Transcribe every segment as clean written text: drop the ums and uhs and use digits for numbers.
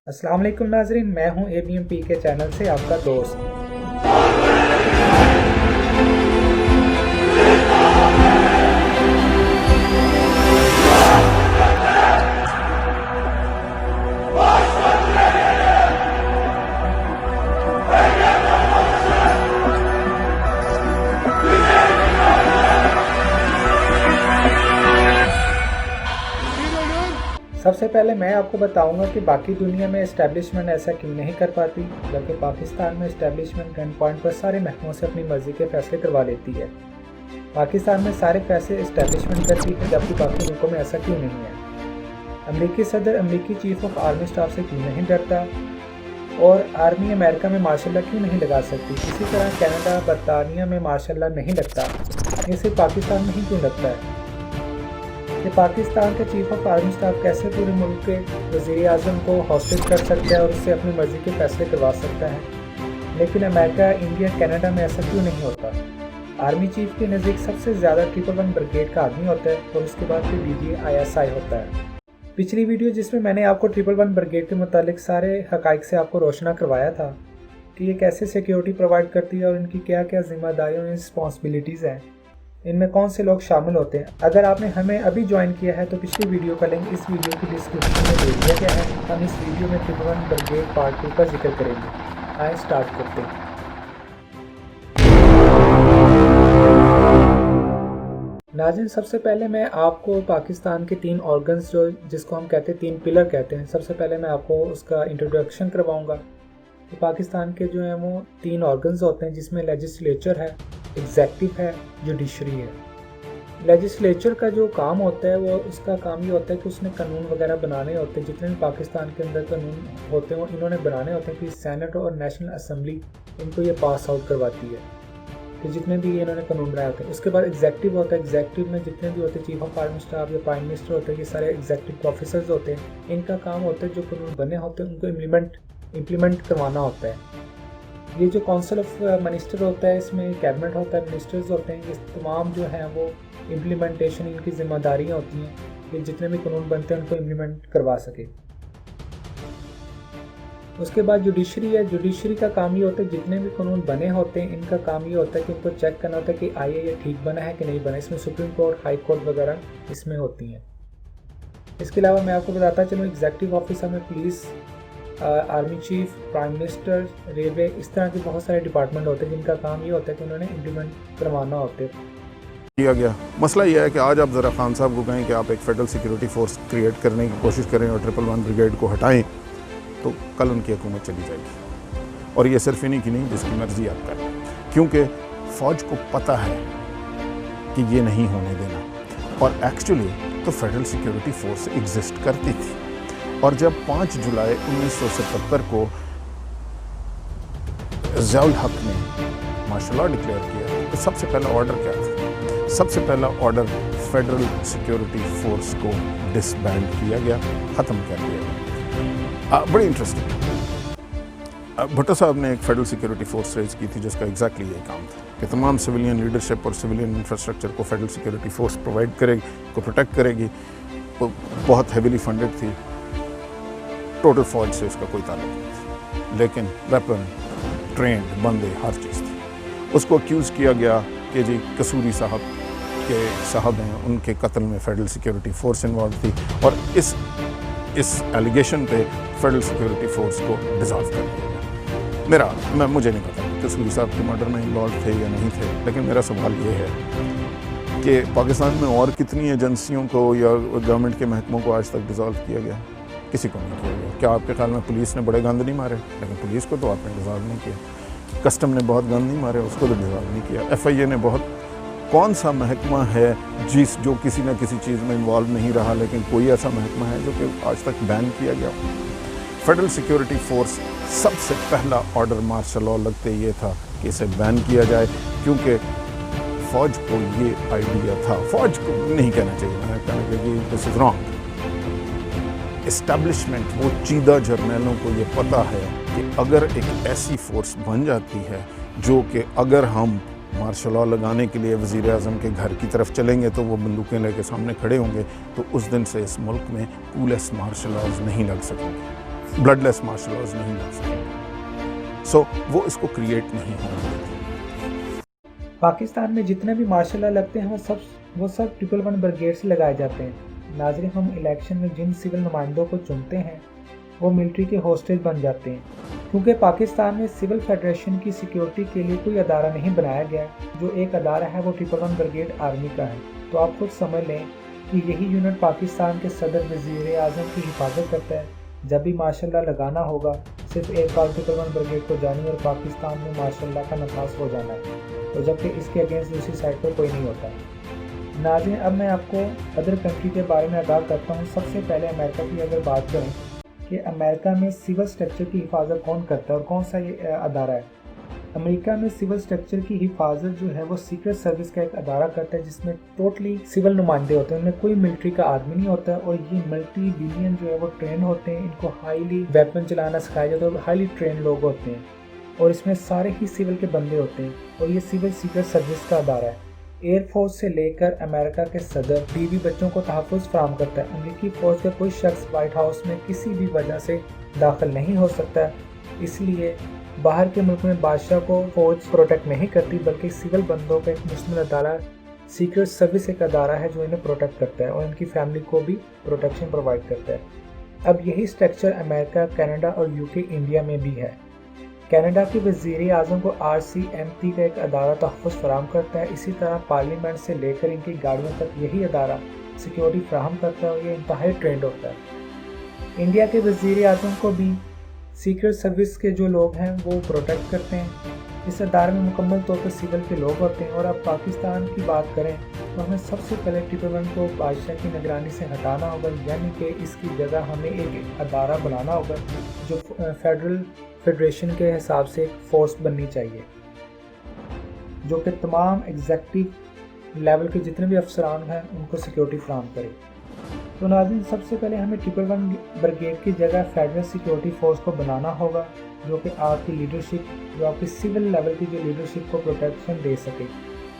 अस्सलाम वालेकुम नाज़रीन, मैं हूं ABMP के चैनल से आपका दोस्त। सबसे पहले मैं आपको बताऊंगा कि बाकी दुनिया में इस्टेब्लिशमेंट ऐसा क्यों नहीं कर पाती, जबकि पाकिस्तान में इस्टेब्लिशमेंट गन पॉइंट पर सारे महकमों से अपनी मर्जी के फैसले करवा लेती है। पाकिस्तान में सारे फैसले इस्टेब्लिशमेंट करती है, जबकि बाकी मुल्कों में ऐसा क्यों नहीं है। अमरीकी सदर अमरीकी चीफ ऑफ आर्मी स्टाफ से क्यों नहीं डरता, और आर्मी अमेरिका में मार्शल लॉ क्यों नहीं लगा सकती। इसी तरह कनाडा बरतानिया में मार्शल लॉ नहीं लगता, ये सिर्फ पाकिस्तान में ही क्यों लगता है। कि पाकिस्तान के चीफ ऑफ आर्मी स्टाफ कैसे पूरे मुल्क के वज़ीर आज़म को हॉस्टेज कर सकता है और उससे अपनी मर्जी के फैसले करवा सकता है, लेकिन अमेरिका, इंडिया, कनाडा में ऐसा क्यों नहीं होता। आर्मी चीफ के नज़दीक सबसे ज़्यादा 111 ब्रिगेड का आदमी होता है और उसके बाद फिर DGISI होता है। पिछली वीडियो जिसमें मैंने आपको 111 ब्रिगेड के मुतालिक सारे हक़ाइक़ से आपको रोशना करवाया था कि ये कैसे सिक्योरिटी प्रोवाइड करती है और इनकी क्या क्या जिम्मेदारियाँ और रिस्पॉन्सिबिलिटीज़ हैं, इनमें कौन से लोग शामिल होते हैं। अगर आपने हमें अभी ज्वाइन किया है तो पिछली वीडियो का लिंक इस वीडियो की डिस्क्रिप्शन में दे दिया गया है। हम इस वीडियो में 111 ब्रिगेड पार्ट 2 का जिक्र करेंगे। आए स्टार्ट करते हैं। नाज़रीन, सबसे पहले मैं आपको पाकिस्तान के 3 ऑर्गन्स जिसको हम कहते हैं 3 पिलर कहते हैं, सबसे पहले मैं आपको उसका इंट्रोडक्शन करवाऊँगा। तो पाकिस्तान के जो हैं वो 3 ऑर्गन्स होते हैं, जिसमें लेजिस्लेचर है, एग्जेक्टिव है, जुडिशरी है। लेजिस्लेचर का जो काम होता है वो उसका काम ये होता है कि उसने कानून वगैरह बनाने होते हैं। जितने भी पाकिस्तान के अंदर कानून होते हैं वो इन्होंने बनाने होते हैं कि सेनेट और नेशनल असम्बली इनको ये पास आउट करवाती है कि जितने भी इन्होंने कानून बनाए होते हैं। उसके बाद एग्जेक्टिव होता है। एग्जेक्टिव में जितने भी होते हैं, चीफ ऑफ आर्मी स्टाफ या प्राइम मिनिस्टर होते हैं, ये सारे एग्जेक्टिव ऑफिसर्स होते हैं। इनका काम होता है जो कानून बने होते हैं उनको इम्प्लीमेंट करवाना होता है। ये जो काउंसिल ऑफ मिनिस्टर होता है, इसमें कैबिनेट होता है, मिनिस्टर्स होते हैं, ये तमाम जो हैं वो इम्प्लीमेंटेशन इनकी जिम्मेदारियाँ होती हैं कि जितने भी कानून बनते हैं उनको इम्प्लीमेंट करवा सके। उसके बाद जुडिशरी है। जुडिशरी का काम ये होता है जितने भी कानून बने होते हैं इनका काम ये होता है कि इनको चेक करना होता है कि ये ठीक बना है कि नहीं बना। इसमें सुप्रीम कोर्ट, हाई कोर्ट वगैरह इसमें होती हैं। इसके अलावा मैं आपको बताता चलूँ, एग्जेक्टिव ऑफिसर में police, army chief, prime minister, railway, इस तरह के बहुत सारे डिपार्टमेंट होते हैं जिनका काम ये होता है कि उन्होंने इम्प्लीमेंट करवाना होता है। किया गया मसला यह है कि आज आप ज़रा खान साहब को कहें कि आप एक फेडरल सिक्योरिटी फोर्स क्रिएट करने की कोशिश करें और 111 ब्रिगेड को हटाएं, तो कल उनकी हुकूमत चली जाएगी। और ये सिर्फ इन्हीं की नहीं, जिसकी मर्जी आप करें, क्योंकि फ़ौज को पता है कि ये नहीं होने देना। और एक्चुअली तो फेडरल सिक्योरिटी फोर्स एग्जिस्ट करती थी, और जब 5 जुलाई 1977 को ज़ियाउल हक ने मार्शल लॉ डिक्लेयर किया तो सबसे पहला ऑर्डर क्या था? सबसे पहला ऑर्डर फेडरल सिक्योरिटी फोर्स को डिसबैंड किया गया, ख़त्म कर दिया गया। बड़ी इंटरेस्टिंग। भुट्टो साहब ने एक फेडरल सिक्योरिटी फोर्स रेज की थी जिसका एग्जैक्टली ये काम था कि तमाम सिविलियन लीडरशिप और सिविलियन इंफ्रास्ट्रक्चर को फेडरल सिक्योरिटी फोर्स प्रोवाइड करेगी, को प्रोटेक्ट करेगी। वो बहुत हैवीली फंडेड थी, टोटल फौज से उसका कोई ताल्लुक नहीं था, लेकिन वेपन, ट्रेंड, बंदे, हर चीज़ थी। उसको अक्यूज़ किया गया कि जी कसूरी साहब हैं, उनके कत्ल में फेडरल सिक्योरिटी फोर्स इन्वॉल्व थी, और इस एलिगेशन पे फेडरल सिक्योरिटी फोर्स को डिसॉल्व कर दिया गया। मुझे नहीं पता कसूरी साहब के मर्डर में इन्वॉल्व थे या नहीं थे, लेकिन मेरा सवाल ये है कि पाकिस्तान में और कितनी एजेंसियों को या गवर्नमेंट के महकमों को आज तक डिसॉल्व किया गया? किसी को नहीं किया गया। क्या आपके ख्याल में पुलिस ने बड़े गंद नहीं मारे? लेकिन पुलिस को तो आपने डिसॉल्व नहीं किया। कस्टम ने बहुत गंद नहीं मारे, उसको तो डिसॉल्व नहीं किया। FIA ने बहुत, कौन सा महकमा है जो किसी न किसी चीज़ में इन्वॉल्व नहीं रहा, लेकिन कोई ऐसा महकमा है जो कि आज तक बैन किया गया? फेडरल सिक्योरिटी फोर्स सबसे पहला ऑर्डर मार्शल लॉ लगते ये था कि इसे बैन किया जाए, क्योंकि फ़ौज को ये आइडिया था, फ़ौज को नहीं कहना चाहिए, मैंने कहना चाहिए दिस इज़ रॉन्ग। इस्टेब्लिशमेंट, वो चीदा जर्नैलों को ये पता है कि अगर एक ऐसी फोर्स बन जाती है जो कि अगर हम मार्शल लॉ लगाने के लिए वज़ीर आज़म के घर की तरफ चलेंगे तो वो बंदूकें लेके सामने खड़े होंगे, तो उस दिन से इस मुल्क में कूलेस्ट मार्शल लॉज नहीं लग सकेंगे। ब्लडलेस मार्शल लॉज नहीं ला सकते। सो वो इसको क्रिएट नहीं होने देते। पाकिस्तान में जितने भी मार्शल लॉ लगते हैं वो सब 111 ब्रिगेड से लगाए जाते हैं। नाज़रीन, हम इलेक्शन में जिन सिविल नुमाइंदों को चुनते हैं वो मिलिट्री के होस्टेज बन जाते हैं, क्योंकि पाकिस्तान में सिविल फेडरेशन की सिक्योरिटी के लिए कोई अदारा नहीं बनाया गया। जो एक अदारा है वो 111 ब्रिगेड आर्मी का है। तो आप खुद समझ लें कि यही यूनिट पाकिस्तान के सदर वज़ीर आज़म की हिफाजत करता है। जब भी मार्शल लॉ लगाना होगा सिर्फ एक बार 111 ब्रिगेड को जानी और पाकिस्तान में मार्शल लॉ का नफाज हो जाना है, तो जबकि इसके अगेंस्ट दूसरी साइड पर कोई नहीं होता। नाज़रीन, अब मैं आपको अदर कंट्री के बारे में आगाह करता हूँ। सबसे पहले अमेरिका की अगर बात करें कि अमेरिका में सिविल स्ट्रक्चर की हिफाजत कौन करता है और कौन सा ये अदारा है। अमेरिका में सिविल स्ट्रक्चर की हिफाजत जो है वो सीक्रेट सर्विस का एक अदारा करता है, जिसमें टोटली सिविल नुमाइंदे होते हैं। उनमें कोई मिलिट्री का आदमी नहीं होता है और ये मल्टी बिलियन जो है वो ट्रेन होते हैं। इनको हाईली वेपन चलाना सिखाया जाता है और हाईली ट्रेन लोग होते हैं और इसमें सारे ही सिविल के बंदे होते हैं और ये सिविल सीक्रेट सर्विस का अदारा है। एयरफोर्स से लेकर अमेरिका के सदर बीवी बच्चों को तहफ़्फ़ुज़ फराहम करता है। अमेरिकी फ़ौज का कोई शख्स वाइट हाउस में किसी भी वजह से दाखिल नहीं हो सकता, इसलिए बाहर के मुल्क में बादशाह को फ़ौज प्रोटेक्ट नहीं करती, बल्कि सिविल बंदों का एक मुश्तमिल अदारा सीक्रेट सर्विस एक अदारा है जो इन्हें प्रोटेक्ट करता है और इनकी फैमिली को भी प्रोटेक्शन प्रोवाइड करता है। अब यही स्ट्रक्चर अमेरिका, कनाडा और यूके, इंडिया में भी है। कनाडा के वज़ीर आज़म को RCMP का एक अदारा तहफ़्फ़ुज़ फराहम करता है। इसी तरह पार्लियामेंट से लेकर इनकी गाड़ियों तक यही अदारा सिक्योरिटी फराहम करता है और ये इंतहाई ट्रेंड होता है। इंडिया के वज़ीर आज़म को भी सीक्रेट सर्विस के जो लोग हैं वो प्रोटेक्ट करते हैं। इस अदारे में मुकम्मल तौर पर सिविल के लोग होते हैं। और अब पाकिस्तान की बात करें तो हमें सबसे पहले 111 को बादशाह की निगरानी से हटाना होगा, यानी कि इसकी जगह हमें एक अदारा बनाना होगा जो फेडरेशन के हिसाब से एक फोर्स बननी चाहिए, जो कि तमाम एग्जेक्टिव लेवल के जितने भी अफसरान हैं उनको सिक्योरिटी फराहम करे। तो नाज़रीन, सबसे पहले हमें 111 ब्रिगेड की जगह फेडरल सिक्योरिटी फोर्स को बनाना होगा, जो कि आपकी लीडरशिप, जो आपकी सिविल लेवल की जो लीडरशिप को प्रोटेक्शन दे सके।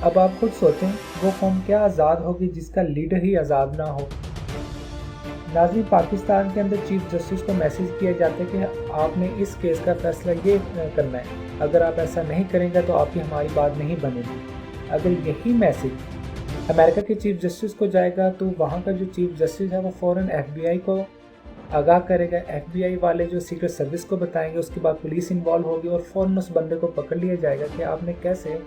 अब आप खुद सोचें, वो कौम क्या आज़ाद होगी जिसका लीडर ही आज़ाद ना हो। नाज़रीन, पाकिस्तान के अंदर चीफ जस्टिस को मैसेज किया जाता है कि आपने इस केस का फैसला ये करना है, अगर आप ऐसा नहीं करेंगे तो आपकी हमारी बात नहीं बनेगी। अगर यही मैसेज अमेरिका के चीफ जस्टिस को जाएगा तो वहाँ का जो चीफ जस्टिस है वो फ़ौरन FBI को आगाह करेगा। FBI वाले जो सीक्रेट सर्विस को बताएंगे, उसके बाद पुलिस इन्वॉल्व होगी और फ़ौरन उस बंदे को पकड़ लिया जाएगा कि आपने कैसे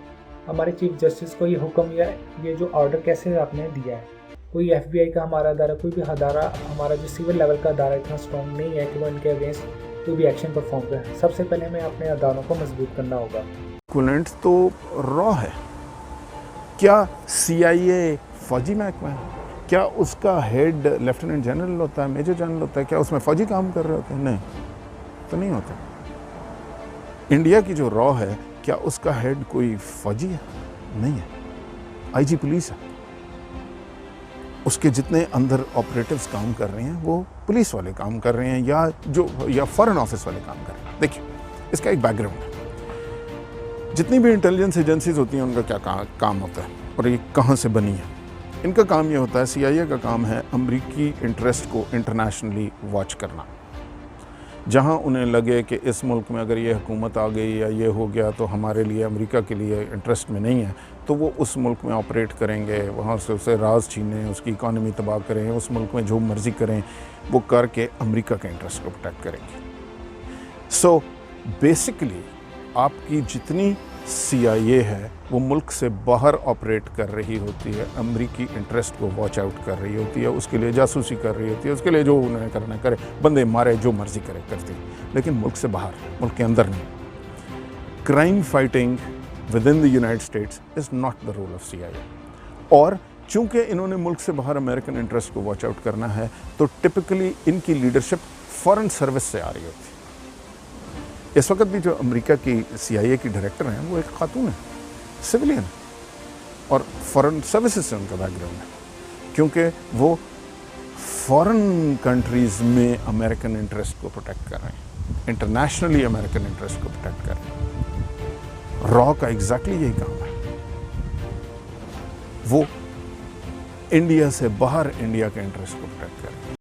हमारे चीफ जस्टिस को ये हुक्म या ये जो ऑर्डर कैसे आपने दिया है। कोई FBI का हमारा अदारा, कोई भी अदारा, हमारा जो सिविल लेवल का अदारा इतना स्ट्रॉन्ग नहीं है कि वो इनके अगेंस्ट कोई भी एक्शन परफॉर्म करे। सबसे पहले हमें अपने अदारों को मजबूत करना होगा। इक्विवेलेंट तो रॉ है। क्या CIA फौजी महकमा है? क्या उसका हेड लेफ्टिनेंट जनरल होता है, मेजर जनरल होता है? क्या उसमें फौजी काम कर रहे होते हैं? नहीं, तो नहीं होता। इंडिया की जो रॉ है, क्या उसका हेड कोई फौजी है? नहीं है, IG पुलिस है। उसके जितने अंदर ऑपरेटिव्स काम कर रहे हैं वो पुलिस वाले काम कर रहे हैं या फॉरेन ऑफिस वाले काम कर रहे हैं। देखिए, इसका एक बैकग्राउंड है। जितनी भी इंटेलिजेंस एजेंसीज होती हैं उनका क्या काम होता है और ये कहाँ से बनी है? इनका काम ये होता है, CIA का काम है अमरीकी इंटरेस्ट को इंटरनेशनली वॉच करना। जहाँ उन्हें लगे कि इस मुल्क में अगर ये हुकूमत आ गई या ये हो गया तो हमारे लिए, अमेरिका के लिए इंटरेस्ट में नहीं है, तो वो उस मुल्क में ऑपरेट करेंगे, वहाँ से उसे राज छीनें, उसकी इकॉनमी तबाह करें, उस मुल्क में जो मर्ज़ी करें, वो करके अमेरिका के इंटरेस्ट को प्रोटेक्ट करेंगे। सो बेसिकली आपकी जितनी CIA है वो मुल्क से बाहर ऑपरेट कर रही होती है, अमरीकी इंटरेस्ट को वॉच आउट कर रही होती है, उसके लिए जासूसी कर रही होती है, उसके लिए जो उन्हें करना करे, बंदे मारे, जो मर्जी करे करती है, लेकिन मुल्क से बाहर, मुल्क के अंदर नहीं। Crime fighting within the United States is not the role of CIA। और चूंकि इन्होंने मुल्क से बाहर अमेरिकन इंटरेस्ट को वॉच आउट करना है, तो टिपिकली इनकी लीडरशिप फॉरेन सर्विस से आ रही होती है। इस वक्त भी जो अमेरिका की CIA की डायरेक्टर हैं वो एक खातून है, सिविलियन है, और फॉरेन सर्विसेज से उनका बैकग्राउंड है, क्योंकि वो फॉरेन कंट्रीज़ में अमेरिकन इंटरेस्ट को प्रोटेक्ट कर रहे हैं, इंटरनेशनली अमेरिकन इंटरेस्ट को प्रोटेक्ट कर रहे हैं। रॉ का एग्जैक्टली यही काम है। वो इंडिया से बाहर इंडिया के इंटरेस्ट को प्रोटेक्ट कर रहे हैं।